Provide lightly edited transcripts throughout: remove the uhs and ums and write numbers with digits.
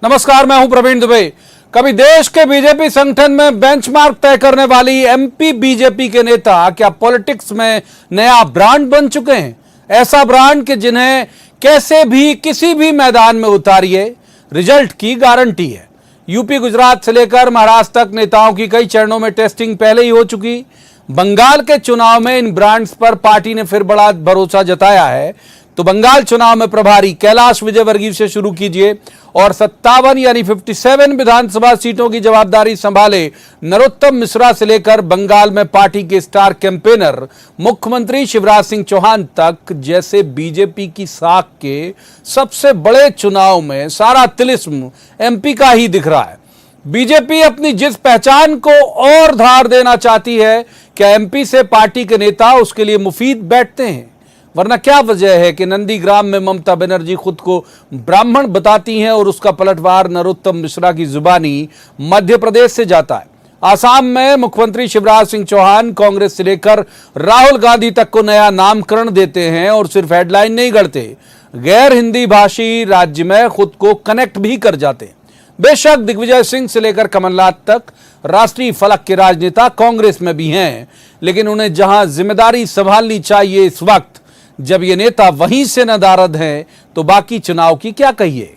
नमस्कार, मैं हूं प्रवीण दुबे। कभी देश के बीजेपी संगठन में बेंचमार्क तय करने वाली एमपी बीजेपी के नेता क्या पॉलिटिक्स में नया ब्रांड बन चुके हैं? ऐसा ब्रांड कि जिन्हें कैसे भी किसी भी मैदान में उतारिए रिजल्ट की गारंटी है। यूपी, गुजरात से लेकर महाराष्ट्र तक नेताओं की कई चरणों में टेस्टिंग पहले ही हो चुकी। बंगाल के चुनाव में इन ब्रांड्स पर पार्टी ने फिर बड़ा भरोसा जताया है। तो बंगाल चुनाव में प्रभारी कैलाश विजयवर्गीय से शुरू कीजिए और 57 यानी 57 विधानसभा सीटों की जवाबदारी संभाले नरोत्तम मिश्रा से लेकर बंगाल में पार्टी के स्टार कैंपेनर मुख्यमंत्री शिवराज सिंह चौहान तक जैसे बीजेपी की साख के सबसे बड़े चुनाव में सारा तिलिस्म एमपी का ही दिख रहा है। बीजेपी अपनी जिस पहचान को और धार देना चाहती है, क्या एमपी से पार्टी के नेता उसके लिए मुफीद बैठते हैं? वरना क्या वजह है कि नंदीग्राम में ममता बनर्जी खुद को ब्राह्मण बताती हैं और उसका पलटवार नरोत्तम मिश्रा की जुबानी मध्य प्रदेश से जाता है। आसाम में मुख्यमंत्री शिवराज सिंह चौहान कांग्रेस से लेकर राहुल गांधी तक को नया नामकरण देते हैं और सिर्फ हेडलाइन नहीं गढ़ते, गैर हिंदी भाषी राज्य में खुद को कनेक्ट भी कर जाते हैं। बेशक दिग्विजय सिंह से लेकर कमलनाथ तक राष्ट्रीय फलक के राजनेता कांग्रेस में भी हैं, लेकिन उन्हें जहां जिम्मेदारी संभालनी चाहिए इस वक्त जब ये नेता वहीं से नदारद हैं, तो बाकी चुनाव की क्या कहिए।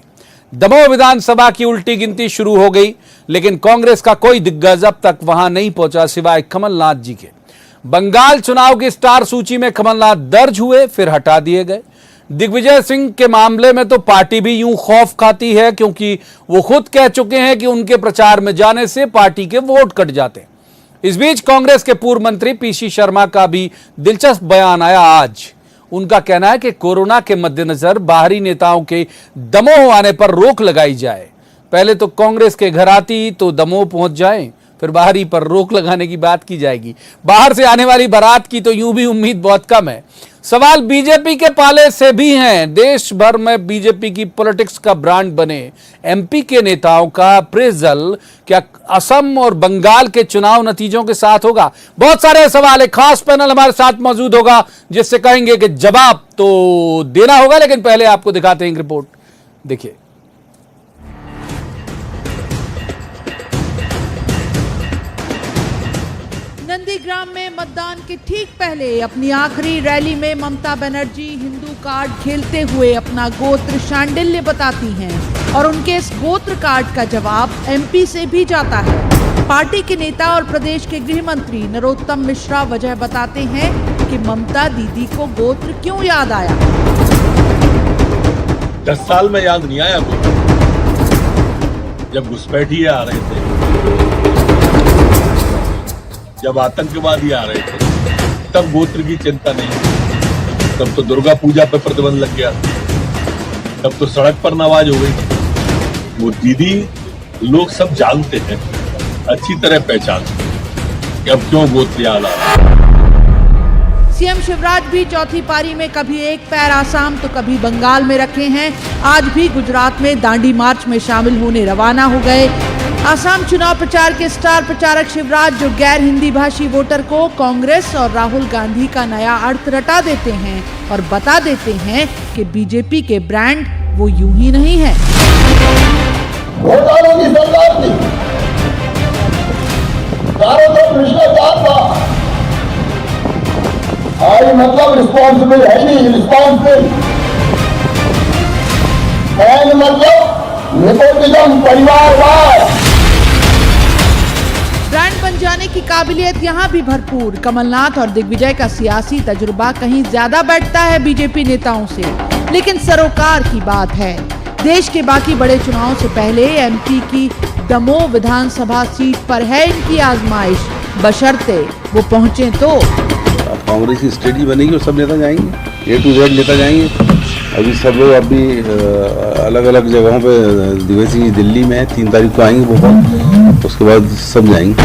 दमोह विधानसभा की उल्टी गिनती शुरू हो गई, लेकिन कांग्रेस का कोई दिग्गज अब तक वहां नहीं पहुंचा सिवाय कमलनाथ जी के। बंगाल चुनाव की स्टार सूची में कमलनाथ दर्ज हुए, फिर हटा दिए गए। दिग्विजय सिंह के मामले में तो पार्टी भी यूं खौफ खाती है, क्योंकि वो खुद कह चुके हैं कि उनके प्रचार में जाने से पार्टी के वोट कट जाते हैं। इस बीच कांग्रेस के पूर्व मंत्री पीसी शर्मा का भी दिलचस्प बयान आया आज। उनका कहना है कि कोरोना के मद्देनजर बाहरी नेताओं के दमोह आने पर रोक लगाई जाए। पहले तो कांग्रेस के घर आती तो दमोह पहुंच जाएं, फिर बाहरी पर रोक लगाने की बात की जाएगी। बाहर से आने वाली बारात की तो यूं भी उम्मीद बहुत कम है। सवाल बीजेपी के पाले से भी हैं। देश भर में बीजेपी की पॉलिटिक्स का ब्रांड बने एमपी के नेताओं का अप्रेजल क्या असम और बंगाल के चुनाव नतीजों के साथ होगा? बहुत सारे सवाल है। खास पैनल हमारे साथ मौजूद होगा जिससे कहेंगे कि जवाब तो देना होगा, लेकिन पहले आपको दिखाते हैं एक रिपोर्ट। देखिए, नंदीग्राम में मतदान के ठीक पहले अपनी आखिरी रैली में ममता बनर्जी हिंदू कार्ड खेलते हुए अपना गोत्र शांडिल्य बताती हैं और उनके इस गोत्र कार्ड का जवाब एमपी से भी जाता है। पार्टी के नेता और प्रदेश के गृह मंत्री नरोत्तम मिश्रा वजह बताते हैं कि ममता दीदी को गोत्र क्यों याद आया। 10 साल में याद नहीं आया गोत्र। जब घुसपैठिए आ रहे थे, जब आतंकवादी आ रहे थे, तब गोत्र की चिंता नहीं। तब तो दुर्गा पूजा पर प्रतिबंध लग गया, तब तो सड़क पर नमाज हो गई। वो दीदी लोग सब जानते हैं, अच्छी तरह पहचानते हैं कि अब क्यों गोत्र याद आ रहा है। सीएम शिवराज भी चौथी पारी में कभी एक पैर आसाम तो कभी बंगाल में रखे हैं। आज भी गुजरात में दांडी मार्च में शामिल होने रवाना हो गए। आसाम चुनाव प्रचार के स्टार प्रचारक शिवराज जो गैर हिंदी भाषी वोटर को कांग्रेस और राहुल गांधी का नया अर्थ रटा देते हैं और बता देते हैं कि बीजेपी के ब्रांड वो यूं ही नहीं है। घोटालों की सरकार थी, चारों तरफ भ्रष्टाचार था। आई मतलब रिस्पॉन्सिबल है नहीं, रिस्पॉन्सिबल एंड मतलब नेपोटिज्म, परिवारवाद। ब्रांड बन जाने की काबिलियत यहाँ भी भरपूर। कमलनाथ और दिग्विजय का सियासी तजुर्बा कहीं ज्यादा बैठता है बीजेपी नेताओं से, लेकिन सरोकार की बात है। देश के बाकी बड़े चुनाव से पहले एमपी की दमोह विधानसभा सीट पर है इनकी आजमाइश, बशर्ते वो पहुंचे तो। कांग्रेस की स्टेडी बनेगी और सब नेता जाएंगे, A to Z नेता जाएंगे। अभी सब लोग अलग अलग जगहों पे, दिग्विजय सिंह दिल्ली में 3 तारीख को आएंगे भोपाल, उसके बाद सब जाएंगे।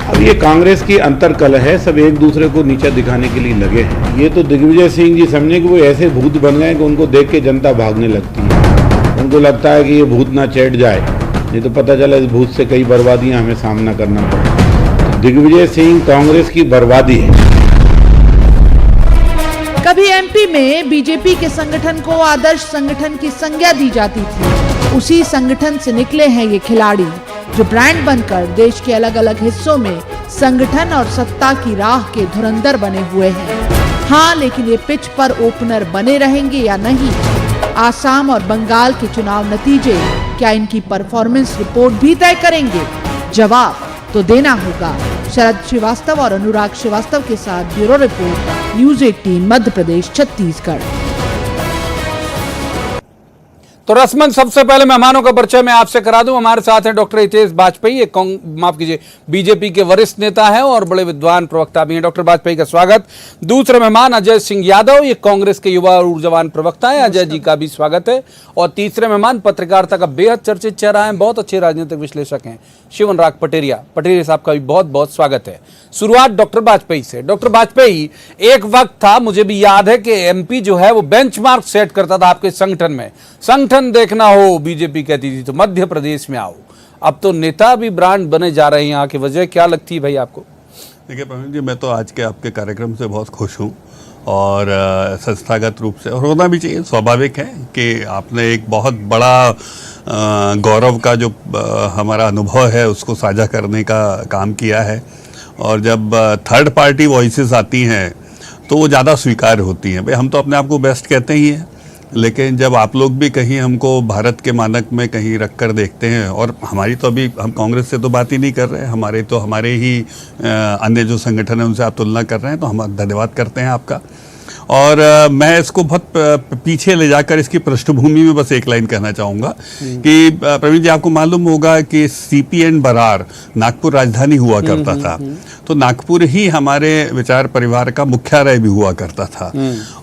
अब ये कांग्रेस की अंतरकलह है, सब एक दूसरे को नीचा दिखाने के लिए लगे हैं। ये तो दिग्विजय सिंह जी समझे कि वो ऐसे भूत बन गए कि उनको देख के जनता भागने लगती है। उनको लगता है कि ये भूत ना चढ़ जाए, नहीं तो पता चला इस भूत से कई बर्बादियां हमें सामना करना पड़े। दिग्विजय सिंह कांग्रेस की बर्बादी है। कभी एमपी में बीजेपी के संगठन को आदर्श संगठन की संज्ञा दी जाती थी, उसी संगठन से निकले हैं ये खिलाड़ी जो ब्रांड बनकर देश के अलग अलग हिस्सों में संगठन और सत्ता की राह के धुरंधर बने हुए हैं। हाँ, लेकिन ये पिच पर ओपनर बने रहेंगे या नहीं, आसाम और बंगाल के चुनाव नतीजे क्या इनकी परफॉर्मेंस रिपोर्ट भी तय करेंगे? जवाब तो देना होगा। शरद श्रीवास्तव और अनुराग श्रीवास्तव के साथ bureau report, news 18 Madhya Pradesh Chhattisgarh. तो रस्मन सबसे पहले मेहमानों का परिचय मैं आपसे करा दूं। हमारे साथ हैं डॉक्टर हितेश वाजपेयी, माफ कीजिए, बीजेपी के वरिष्ठ नेता हैं और बड़े विद्वान प्रवक्ता भी हैं। डॉक्टर वाजपेयी का स्वागत। दूसरे मेहमान अजय सिंह यादव, ये कांग्रेस के युवा और ऊर्जावान प्रवक्ता हैं, अजय जी का भी स्वागत है। और तीसरे मेहमान पत्रकारिता का बेहद चर्चित चेहरा है, बहुत अच्छे राजनीतिक विश्लेषक हैं, शिवनराग पटेरिया साहब का भी बहुत बहुत स्वागत है। शुरुआत डॉक्टर वाजपेयी से। डॉक्टर वाजपेयी, एक वक्त था, मुझे भी याद है कि एमपी जो है वो बेंचमार्क सेट करता था आपके संगठन में। संगठन देखना हो, बीजेपी कहती थी तो मध्य प्रदेश में आओ। अब तो नेता भी ब्रांड बने जा रहे हैं, यहाँ की वजह क्या लगती है भाई आपको? देखिए प्रवीण जी, मैं तो आज के आपके कार्यक्रम से बहुत खुश हूँ और संस्थागत रूप से, और होना भी चाहिए, स्वाभाविक है कि आपने एक बहुत बड़ा गौरव का जो हमारा अनुभव है उसको साझा करने का काम किया है। और जब थर्ड पार्टी वॉइसेस आती हैं तो वो ज़्यादा स्वीकार होती हैं। भाई हम तो अपने आप को बेस्ट कहते ही हैं, लेकिन जब आप लोग भी कहीं हमको भारत के मानक में कहीं रख कर देखते हैं, और हमारी तो अभी हम कांग्रेस से तो बात ही नहीं कर रहे हैं, हमारे ही अन्य जो संगठन है उनसे आप तुलना कर रहे हैं, तो हम धन्यवाद करते हैं आपका। और मैं इसको बहुत पीछे ले जाकर इसकी पृष्ठभूमि में बस एक लाइन कहना चाहूँगा कि प्रवीण जी, आपको मालूम होगा कि CPN बरार नागपुर राजधानी हुआ करता था, तो नागपुर ही हमारे विचार परिवार का मुख्यालय भी हुआ करता था।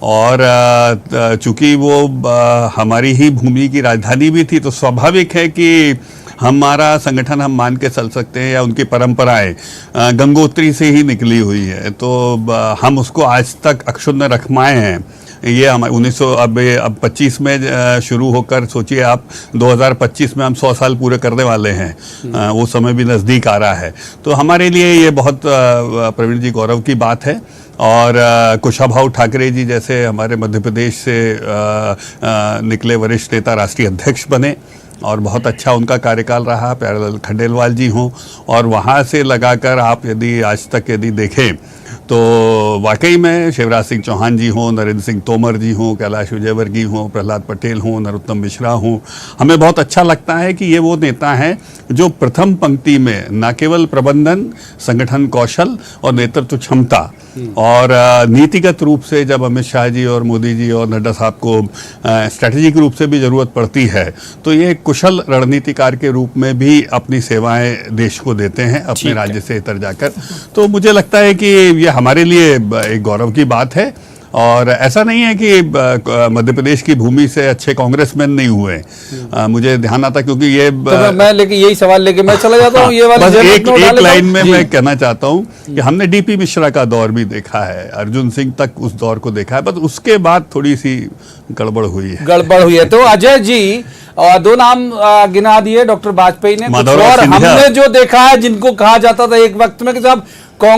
और चूंकि वो हमारी ही भूमि की राजधानी भी थी, तो स्वाभाविक है कि हमारा संगठन हम मान के चल सकते हैं या उनकी परंपराएं गंगोत्री से ही निकली हुई है, तो हम उसको आज तक अक्षुण्ण रखमाए हैं। ये हम 1900 अब 25 में शुरू होकर सोचिए आप 2025 में हम 100 साल पूरे करने वाले हैं। वो समय भी नज़दीक आ रहा है, तो हमारे लिए ये बहुत प्रवीण जी गौरव की बात है। और कुशाभाऊ ठाकरे जी जैसे हमारे मध्य प्रदेश से निकले वरिष्ठ नेता राष्ट्रीय अध्यक्ष बने और बहुत अच्छा उनका कार्यकाल रहा। प्यारेलाल खंडेलवाल जी हों, और वहाँ से लगाकर आप यदि आज तक यदि देखें तो वाकई में शिवराज सिंह चौहान जी हों, नरेंद्र सिंह तोमर जी हों, कैलाश विजयवर्गीय हों, प्रहलाद पटेल हों, नरोत्तम मिश्रा हों, हमें बहुत अच्छा लगता है कि ये वो नेता हैं जो प्रथम पंक्ति में न केवल प्रबंधन, संगठन कौशल और नेतृत्व क्षमता और नीतिगत रूप से जब अमित शाह जी और मोदी जी और नड्डा साहब को स्ट्रैटेजिक रूप से भी ज़रूरत पड़ती है, तो ये कुशल रणनीतिकार के रूप में भी अपनी सेवाएं देश को देते हैं अपने राज्य से इतर जाकर। तो मुझे लगता है कि ये हमारे लिए एक गौरव की बात है। और ऐसा नहीं है कि मध्य प्रदेश की भूमि से अच्छे कांग्रेसमैन नहीं हुए। मुझे ध्यान आता, क्योंकि ये तो मैं लेके यही सवाल लेके मैं चला जाता हूँ, ये वाला बस एक लाइन में मैं कहना चाहता हूँ कि हमने DP मिश्रा का दौर भी देखा है, अर्जुन सिंह तक उस दौर को देखा है, बस उसके बाद थोड़ी सी गड़बड़ हुई है। तो अजय जी, और दो नाम गिना दिए डॉक्टर वाजपेयी ने, और हमने जो देखा है जिनको कहा जाता था एक वक्त में कि साहब